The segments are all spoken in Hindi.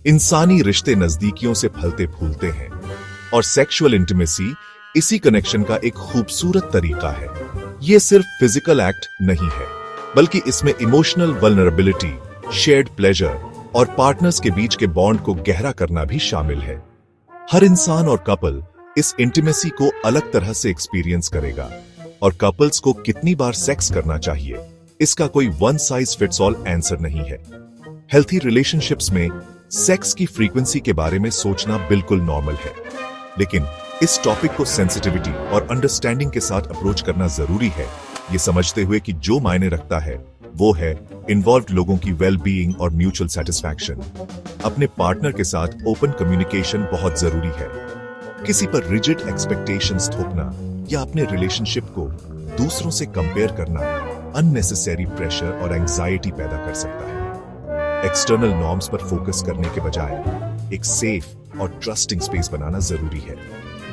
इंसानी रिश्ते नजदीकियों से फलते फूलते हैं और सेक्सुअल इंटीमेसी इसी कनेक्शन का एक खूबसूरत तरीका है। ये सिर्फ फिजिकल एक्ट नहीं है, बल्कि इसमें इमोशनल वल्नरेबिलिटी, शेयर्ड प्लेजर और पार्टनर्स के बीच के बॉन्ड को गहरा करना भी शामिल है। हर इंसान और कपल इस इंटीमेसी को अलग तरह से एक्सपीरियंस करेगा और कपल्स को कितनी बार सेक्स करना चाहिए, इसका कोई one size fits all answer नहीं है। हेल्थी रिलेशनशिप्स में सेक्स की फ्रीक्वेंसी के बारे में सोचना बिल्कुल नॉर्मल है, लेकिन इस टॉपिक को सेंसिटिविटी और अंडरस्टैंडिंग के साथ अप्रोच करना जरूरी है, ये समझते हुए कि जो मायने रखता है वो है इन्वॉल्व्ड लोगों की वेल बीइंग और म्यूचुअल सेटिस्फैक्शन। अपने पार्टनर के साथ ओपन कम्युनिकेशन बहुत जरूरी है। किसी पर रिजिड एक्सपेक्टेशंस थोपना या अपने रिलेशनशिप को दूसरों से कंपेयर करना अननेसेसरी प्रेशर और एंजाइटी पैदा कर सकता है। एक्सटर्नल नॉर्म्स पर फोकस करने के बजाय एक सेफ और ट्रस्टिंग स्पेस बनाना जरूरी है,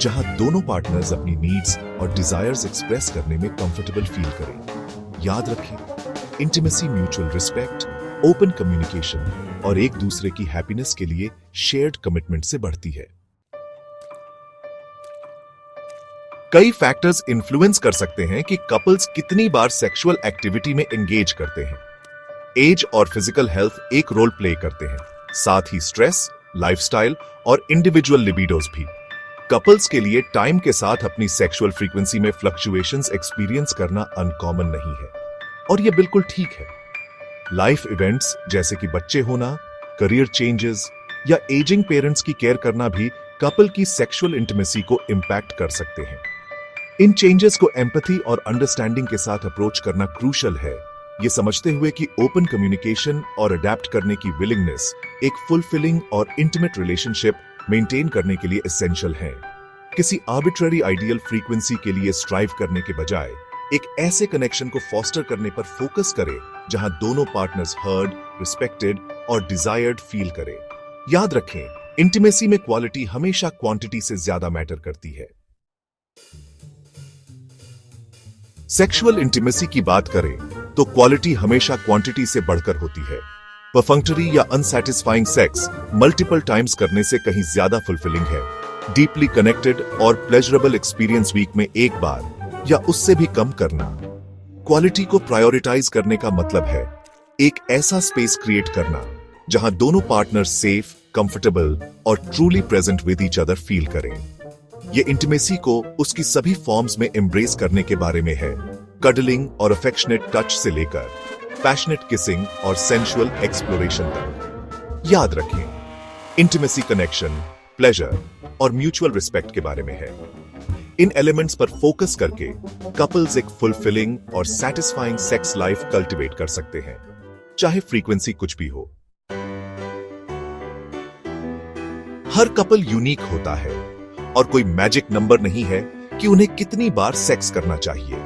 जहां दोनों पार्टनर्स अपनी नीड्स और डिजायर्स एक्सप्रेस करने में कंफर्टेबल फील करें। याद रखें, intimacy mutual respect, open communication और एक दूसरे की हैप्पीनेस के लिए शेयर्ड कमिटमेंट से बढ़ती है। कई फैक्टर्स इन्फ्लुएंस कर सकते हैं कि कपल्स कितनी बार सेक्सुअल एक्टिविटी में एंगेज करते हैं। एज और फिजिकल हेल्थ एक रोल प्ले करते हैं, साथ ही स्ट्रेस, लाइफस्टाइल और इंडिविजुअल लिबिडोज भी। कपल्स के लिए टाइम के साथ अपनी सेक्सुअल फ्रीक्वेंसी में फ्लक्चुएशंस एक्सपीरियंस करना अनकॉमन नहीं है, और यह बिल्कुल ठीक है। लाइफ इवेंट्स जैसे कि बच्चे होना, करियर चेंजेस या एजिंग पेरेंट्स की केयर करना भी कपल की सेक्सुअल इंटीमेसी को इंपैक्ट कर सकते हैं। इन चेंजेस को एम्पैथी और अंडरस्टैंडिंग के साथ अप्रोच करना क्रूशल है, ये समझते हुए कि ओपन कम्युनिकेशन और अडेप्ट करने की विलिंगनेस एक फुलफिलिंग और इंटीमेट रिलेशनशिप मेंटेन करने के लिए एसेंशियल है। किसी आर्बिट्ररी आइडियल फ्रीक्वेंसी के लिए स्ट्राइव करने के बजाय एक ऐसे कनेक्शन को फॉस्टर करने पर फोकस करें जहां दोनों पार्टनर्स हर्ड, रिस्पेक्टेड और डिजायर्ड फील करें। याद रखें, इंटीमेसी में क्वालिटी हमेशा क्वांटिटी से ज्यादा मैटर करती है। सेक्सुअल इंटीमेसी की बात करें तो क्वालिटी हमेशा क्वांटिटी से बढ़कर होती है। परफंक्टरी या अनसैटिस्फाइंग सेक्स मल्टीपल टाइम्स करने से कहीं ज्यादा फुलफिलिंग है। डीपली कनेक्टेड और प्लेजरेबल एक्सपीरियंस वीक में एक बार या उससे भी कम करना। क्वालिटी को प्रायोरिटाइज करने का मतलब है एक ऐसा स्पेस क्रिएट करना जहां दोनों पार्टनर सेफ, कंफर्टेबल और truly present with each other feel करें। ये इंटीमेसी को उसकी सभी फॉर्म्स में एम्ब्रेस करने के बारे में है, कडलिंग और अफेक्शनेट टच से लेकर पैशनेट किसिंग और सेंसुअल एक्सप्लोरेशन तक। याद रखें, इंटीमेसी कनेक्शन, प्लेजर और म्यूचुअल रिस्पेक्ट के बारे में है। इन एलिमेंट्स पर फोकस करके कपल्स एक फुलफिलिंग और सैटिस्फाइंग सेक्स लाइफ कल्टिवेट कर सकते हैं, चाहे फ्रीक्वेंसी कुछ भी हो। हर कपल यूनिक होता है और कोई मैजिक नंबर नहीं है कि उन्हें कितनी बार सेक्स करना चाहिए।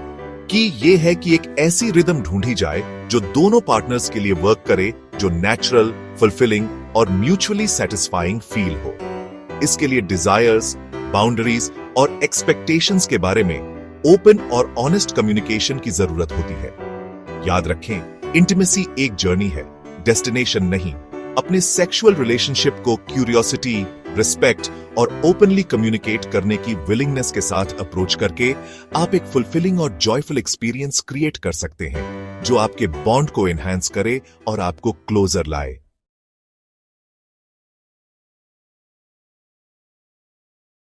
कि ये है कि एक ऐसी रिदम ढूंढी जाए जो दोनों पार्टनर्स के लिए वर्क करे, जो नेचुरल, फुलफिलिंग और म्यूचुअली सेटिस्फाइंग फील हो। इसके लिए डिजायर्स, बाउंड्रीज और एक्सपेक्टेशंस के बारे में ओपन और ऑनेस्ट कम्युनिकेशन की जरूरत होती है। याद रखें, इंटीमेसी एक जर्नी है, डेस्टिनेशन नहीं। अपने सेक्सुअल रिलेशनशिप को क्यूरियोसिटी, रिस्पेक्ट और ओपनली कम्युनिकेट करने की विलिंगनेस के साथ अप्रोच करके आप एक फुलफिलिंग और जॉयफुल एक्सपीरियंस क्रिएट कर सकते हैं, जो आपके बॉन्ड को एनहांस करे और आपको क्लोजर लाए।